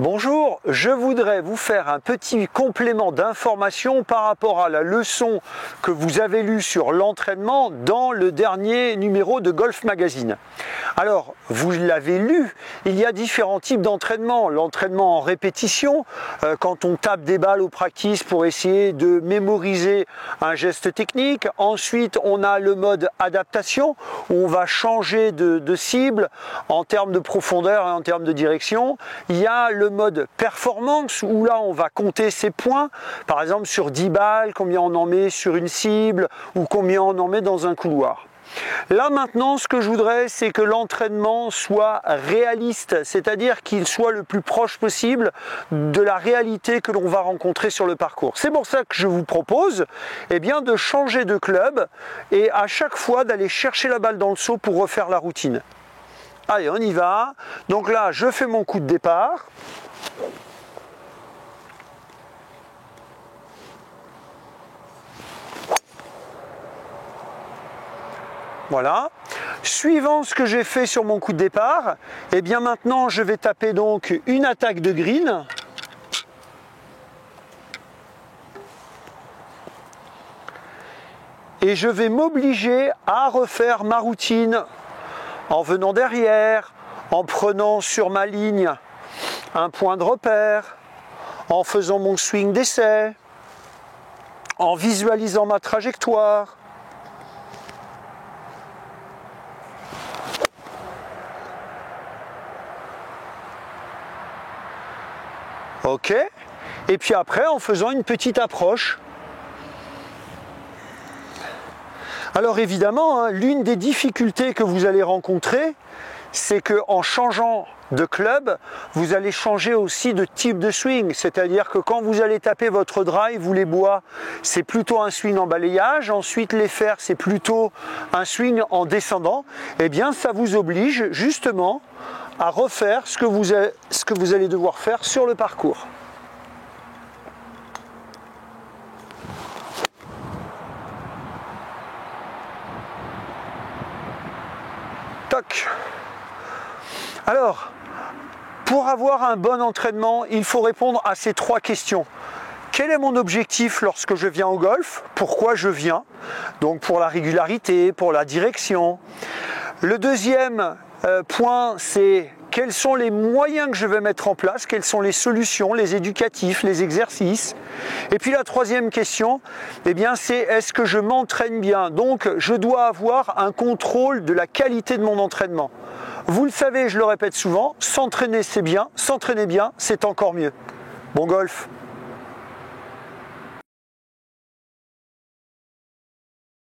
Bonjour, je voudrais vous faire un petit complément d'information par rapport à la leçon que vous avez lue sur l'entraînement dans le dernier numéro de Golf Magazine. Alors, vous l'avez lu, il y a différents types d'entraînement. L'entraînement en répétition, quand on tape des balles au practice pour essayer de mémoriser un geste technique. Ensuite, on a le mode adaptation, où on va changer de cible en termes de profondeur et en termes de direction. Il y a le mode performance, où là, on va compter ses points. Par exemple, sur 10 balles, combien on en met sur une cible, ou combien on en met dans un couloir. Là maintenant, ce que je voudrais, c'est que l'entraînement soit réaliste, c'est-à-dire qu'il soit le plus proche possible de la réalité que l'on va rencontrer sur le parcours. C'est pour ça que je vous propose de changer de club et à chaque fois d'aller chercher la balle dans le seau pour refaire la routine. Allez, on y va. Donc là, je fais mon coup de départ. Voilà. Suivant ce que j'ai fait sur mon coup de départ, maintenant je vais taper donc une attaque de green. Et je vais m'obliger à refaire ma routine en venant derrière, en prenant sur ma ligne un point de repère, en faisant mon swing d'essai, en visualisant ma trajectoire. Ok, et puis après en faisant une petite approche. Alors évidemment, l'une des difficultés que vous allez rencontrer, c'est qu'en changeant de club, vous allez changer aussi de type de swing. C'est-à-dire que quand vous allez taper votre drive ou les bois, c'est plutôt un swing en balayage. Ensuite, les fers, c'est plutôt un swing en descendant. Ça vous oblige justement à refaire ce que vous allez devoir faire sur le parcours. Toc. Alors, pour avoir un bon entraînement, il faut répondre à ces trois questions. Quel est mon objectif lorsque je viens au golf? Pourquoi je viens? Donc pour la régularité, pour la direction. Le deuxième point, c'est quels sont les moyens que je vais mettre en place, quelles sont les solutions, les éducatifs, les exercices. Et puis la troisième question, c'est est-ce que je m'entraîne bien? Donc je dois avoir un contrôle de la qualité de mon entraînement. Vous le savez, je le répète souvent, s'entraîner c'est bien, s'entraîner bien c'est encore mieux. Bon golf!